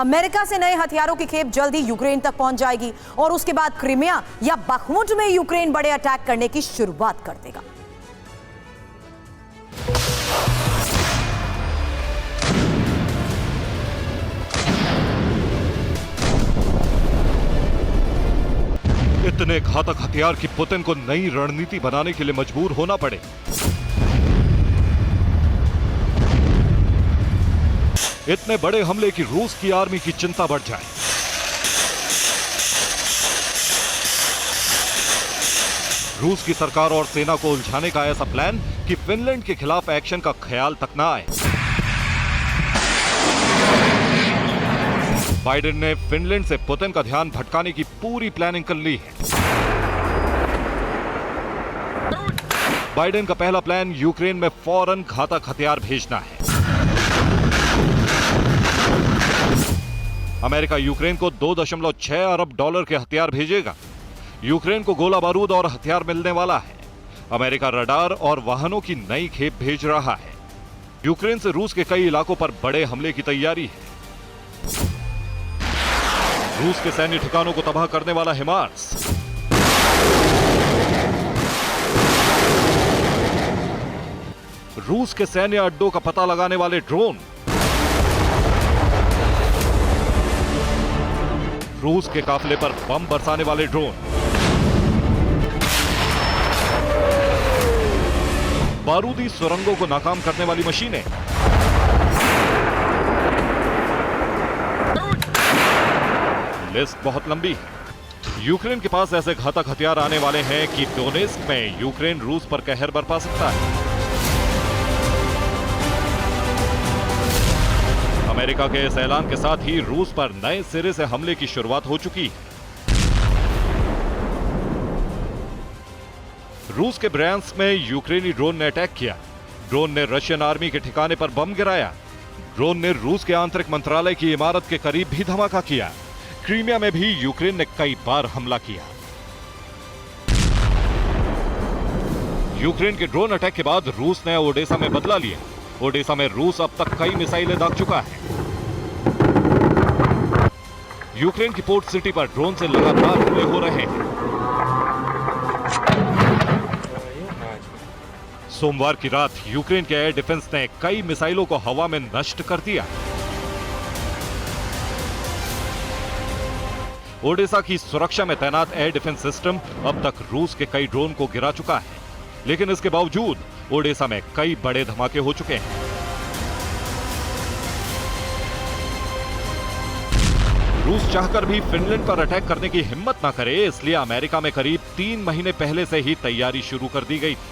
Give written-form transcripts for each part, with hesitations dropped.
America से नए हथियारों की खेप जल्द ही यूक्रेन तक पहुंच जाएगी और उसके बाद क्रीमिया या बखमुट में यूक्रेन बड़े अटैक करने की शुरुआत कर देगा। इतने घातक हथियार की पुतिन को नई रणनीति बनाने के लिए मजबूर होना पड़े। इतने बड़े हमले की रूस की आर्मी की चिंता बढ़ जाए। रूस की सरकार और सेना को उलझाने का ऐसा प्लान कि फिनलैंड के खिलाफ एक्शन का ख्याल तक ना आए। बाइडेन ने फिनलैंड से पुतिन का ध्यान भटकाने की पूरी प्लानिंग कर ली है। बाइडेन का पहला प्लान यूक्रेन में फौरन घातक हथियार भेजना है। अमेरिका यूक्रेन को $2.6 अरब के हथियार भेजेगा। यूक्रेन को गोला बारूद और हथियार मिलने वाला है। अमेरिका रडार और वाहनों की नई खेप भेज रहा है। यूक्रेन से रूस के कई इलाकों पर बड़े हमले की तैयारी है। रूस के सैन्य ठिकानों को तबाह करने वाला हिमार्स, रूस के सैन्य अड्डों का पता लगाने वाले ड्रोन, रूस के काफिले पर बम बरसाने वाले ड्रोन, बारूदी सुरंगों को नाकाम करने वाली मशीनें, लिस्ट बहुत लंबी है। यूक्रेन के पास ऐसे घातक हथियार आने वाले हैं कि डोनेस्क में यूक्रेन रूस पर कहर बरपा सकता है। अमेरिका के इस ऐलान के साथ ही रूस पर नए सिरे से हमले की शुरुआत हो चुकी है। रूस के ब्रयांस्क में यूक्रेनी ड्रोन ने अटैक किया। ड्रोन ने रशियन आर्मी के ठिकाने पर बम गिराया। ड्रोन ने रूस के आंतरिक मंत्रालय की इमारत के करीब भी धमाका किया। क्रीमिया में भी यूक्रेन ने कई बार हमला किया। यूक्रेन के ड्रोन अटैक के बाद रूस ने ओडेसा में बदला लिया। ओडेसा में रूस अब तक कई मिसाइलें दाग चुका है। यूक्रेन की पोर्ट सिटी पर ड्रोन से लगातार हमले हो रहे हैं। सोमवार की रात यूक्रेन के एयर डिफेंस ने कई मिसाइलों को हवा में नष्ट कर दिया। ओडेसा की सुरक्षा में तैनात एयर डिफेंस सिस्टम अब तक रूस के कई ड्रोन को गिरा चुका है, लेकिन इसके बावजूद ओडेसा में कई बड़े धमाके हो चुके हैं। रूस चाहकर भी फिनलैंड पर अटैक करने की हिम्मत न करे, इसलिए अमेरिका में करीब 3 महीने पहले से ही तैयारी शुरू कर दी गई थी।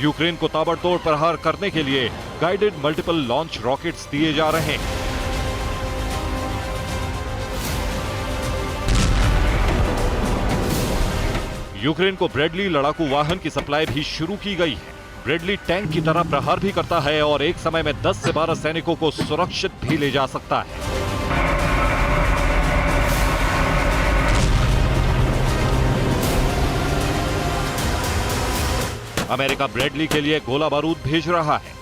यूक्रेन को ताबड़तोड़ प्रहार करने के लिए गाइडेड मल्टीपल लॉन्च रॉकेट्स दिए जा रहे हैं। यूक्रेन को ब्रेडली लड़ाकू वाहन की सप्लाई भी शुरू की गई है। ब्रेडली टैंक की तरह प्रहार भी करता है और एक समय में 10 से 12 सैनिकों को सुरक्षित भी ले जा सकता है। अमेरिका ब्रेडली के लिए गोला बारूद भेज रहा है।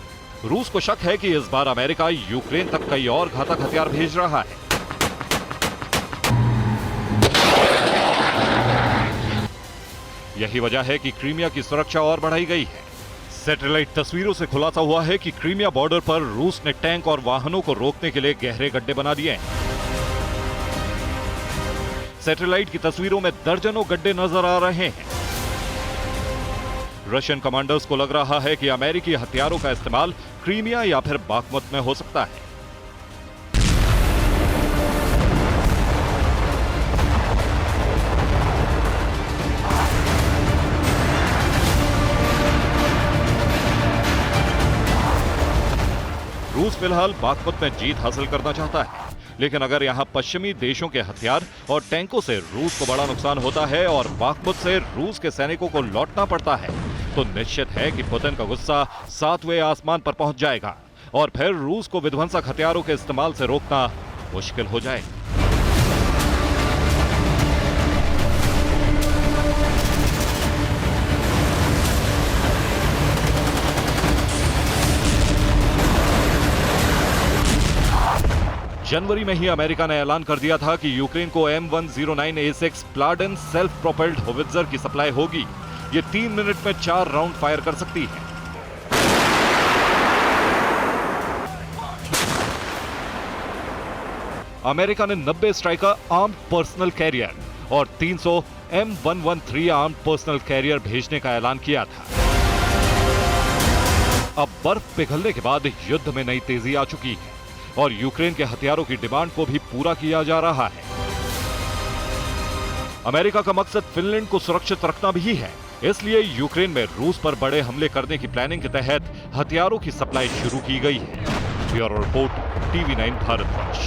रूस को शक है कि इस बार अमेरिका यूक्रेन तक कई और घातक हथियार भेज रहा है। यही वजह है कि क्रीमिया की सुरक्षा और बढ़ाई गई है। सैटेलाइट तस्वीरों से खुलासा हुआ है कि क्रीमिया बॉर्डर पर रूस ने टैंक और वाहनों को रोकने के लिए गहरे गड्ढे बना दिए हैं। सैटेलाइट की तस्वीरों में दर्जनों गड्ढे नजर आ रहे हैं। रशियन कमांडर्स को लग रहा है कि अमेरिकी हथियारों का इस्तेमाल क्रीमिया या फिर बाखमुत में हो सकता है। रूस फिलहाल बाखमुत में जीत हासिल करना चाहता है, लेकिन अगर यहां पश्चिमी देशों के हथियार और टैंकों से रूस को बड़ा नुकसान होता है और बाखमुत से रूस के सैनिकों को लौटना पड़ता है, तो निश्चित है कि पुतिन का गुस्सा 7वें आसमान पर पहुंच जाएगा और फिर रूस को विध्वंसक हथियारों के इस्तेमाल से रोकना मुश्किल हो जाएगा। जनवरी में ही अमेरिका ने ऐलान कर दिया था कि यूक्रेन को M109A6 प्लाडेन सेल्फ प्रोपेल्ड होवित्जर की सप्लाई होगी। ये 3 मिनट में 4 राउंड फायर कर सकती है। अमेरिका ने 90 स्ट्राइकर आर्म्ड पर्सनल कैरियर और 300 M113 आर्म्ड पर्सनल कैरियर भेजने का ऐलान किया था। अब बर्फ पिघलने के बाद युद्ध में नई तेजी आ चुकी है और यूक्रेन के हथियारों की डिमांड को भी पूरा किया जा रहा है। अमेरिका का मकसद फिनलैंड को सुरक्षित रखना भी है, इसलिए यूक्रेन में रूस पर बड़े हमले करने की प्लानिंग के तहत हथियारों की सप्लाई शुरू की गई है। Bureau report, TV9 Bharatvarsh.